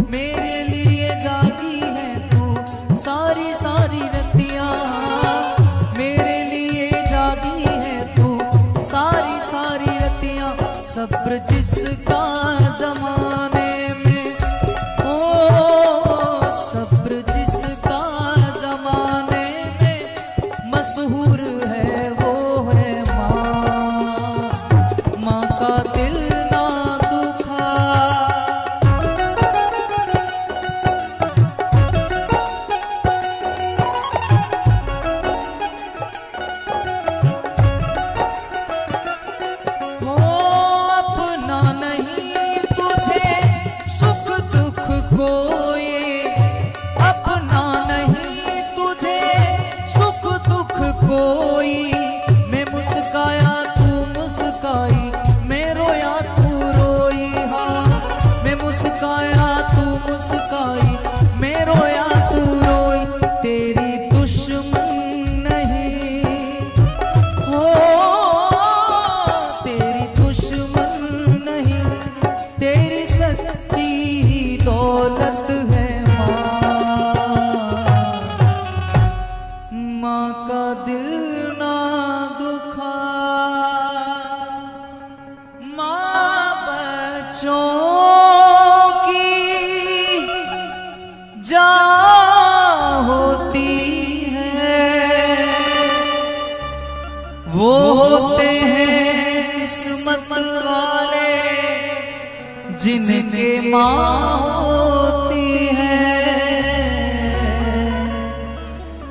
मेरे लिए जागी है तू, सारी सारी रतियाँ मेरे लिए जागी है तू, सारी सारी रतियाँ। सब्र जिसका जमाने में, ओ सब्र जिसका जमाने में मशहूर है वो है माँ। माँ का दिल ना दुखा। हो अपना नहीं तुझे सुख दुख कोई, अपना नहीं तुझे सुख दुख कोई। मैं मुस्काया तू मुस्काई, मैं रोया तू रोई। हाँ मैं मुस्काया तू मुस्काई, मैं रोया तू रोई। तेरी दुश्मन नहीं हो, तेरी दुश्मन नहीं, तेरी सच्ची दौलत है माँ। माँ का दिल ना दुखा। माँ बच्चों की जान होती है, वो होते हैं किस्मत वाले जिनके माँ होती है।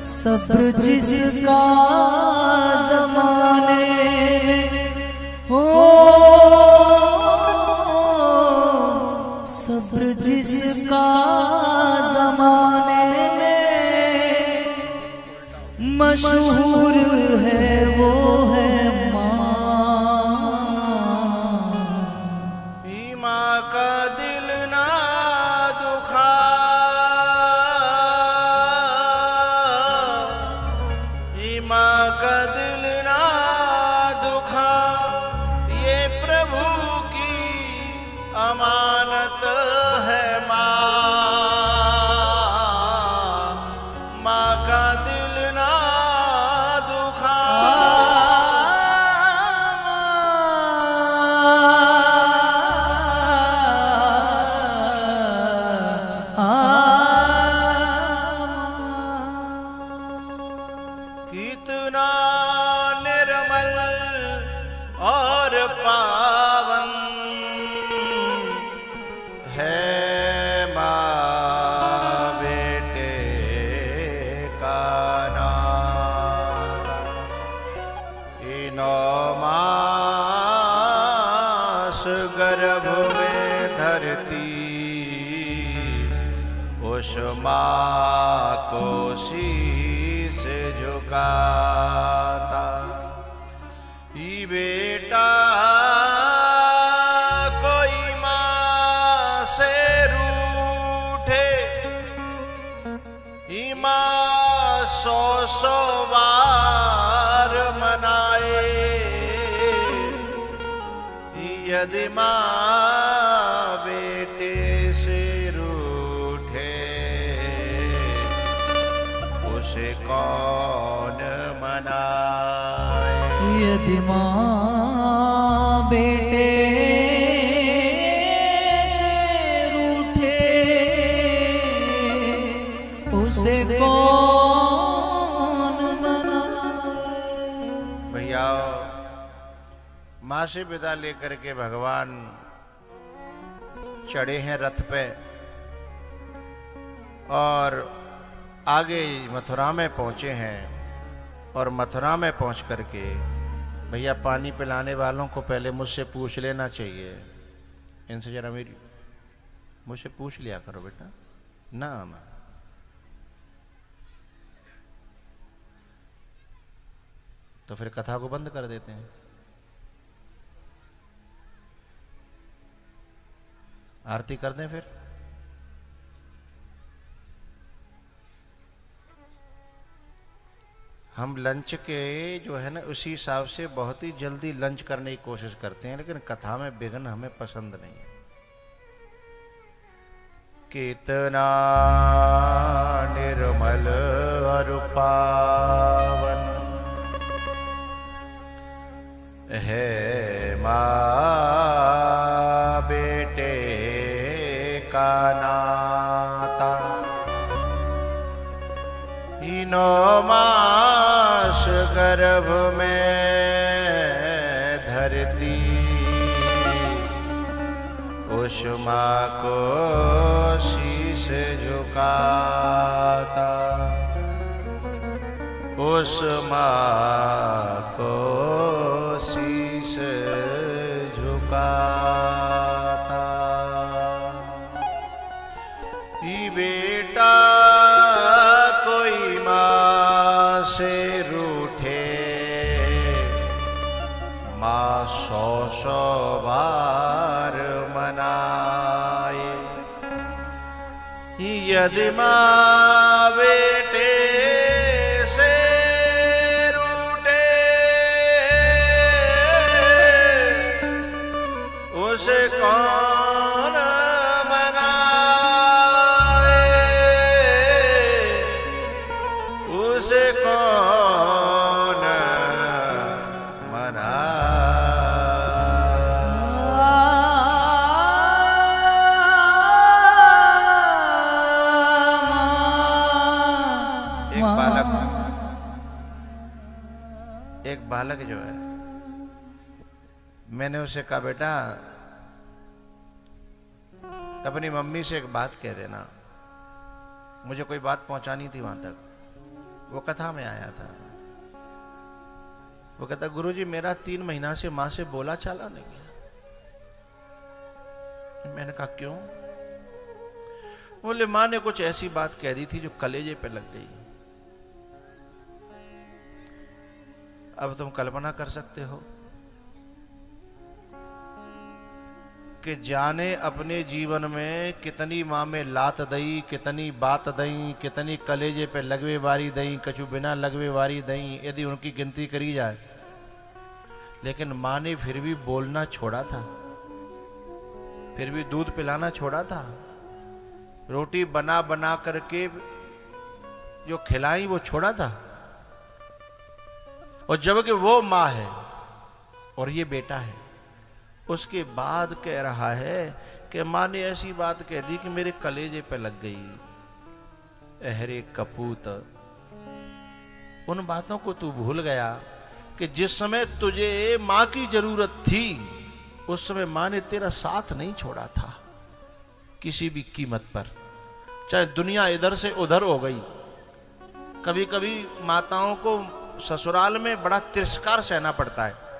सब्र जिसका जमाने में हो, सब्र जिसका जमाने में मशहूर है वो है माँ। 9 मास गर्भ में धरती उस माँ को शीश झुकाता। ये बेटा कोई माँ से रूठे, ये माँ 100 बार मनाए। यदि माँ बेटे से रूठे, उसे कौन मनाए। यदि माँ बेटे से रूठे, उसे कौन मनाए। भैया माँ से विदा लेकर के भगवान चढ़े हैं रथ पे और आगे मथुरा में पहुंचे हैं। और मथुरा में पहुंच करके भैया पानी पिलाने वालों को पहले मुझसे पूछ लेना चाहिए। इनसे जरा मेरी मुझसे पूछ लिया करो बेटा ना। तो फिर कथा को बंद कर देते हैं। आरती कर दें फिर। हम लंच के जो है ना उसी हिसाब से बहुत ही जल्दी लंच करने की कोशिश करते हैं, लेकिन कथा में विघ्न हमें पसंद नहीं है। कितना निर्मल और पावन है माँ बेटे का नाता। 9 मास गर्भ में धरती उस माँ को शीश झुकाता। उस माँ को शीश झुकाता। ये बेटा कोई माँ से रूठे, माँ 100 बार मनाए। यदि माँ बेटे से रूठे, उसे कौन मनाए। उसे कौन एक बालक जो है, मैंने उसे कहा बेटा अपनी मम्मी से एक बात कह देना। मुझे कोई बात पहुंचानी थी वहां तक, वो कथा में आया था। वो कहता गुरुजी मेरा 3 महीना से मां से बोला चाला नहीं है। मैंने कहा क्यों? बोले मां ने कुछ ऐसी बात कह दी थी जो कलेजे पे लग गई। अब तुम कल्पना कर सकते हो कि जाने अपने जीवन में कितनी माँ में लात दई, कितनी बात दई, कितनी कलेजे पे लगवे वारी दई, कछु बिना लगवे वारी दई, यदि उनकी गिनती करी जाए। लेकिन माँ ने फिर भी बोलना छोड़ा था, फिर भी दूध पिलाना छोड़ा था, रोटी बना बना करके जो खिलाई वो छोड़ा था। और जबकि वो माँ है और ये बेटा है, उसके बाद कह रहा है कि माँ ने ऐसी बात कह दी कि मेरे कलेजे पे लग गई। अहरे कपूत, उन बातों को तू भूल गया कि जिस समय तुझे माँ की जरूरत थी उस समय माँ ने तेरा साथ नहीं छोड़ा था किसी भी कीमत पर। चाहे दुनिया इधर से उधर हो गई, कभी कभी माताओं को ससुराल में बड़ा तिरस्कार सहना पड़ता है।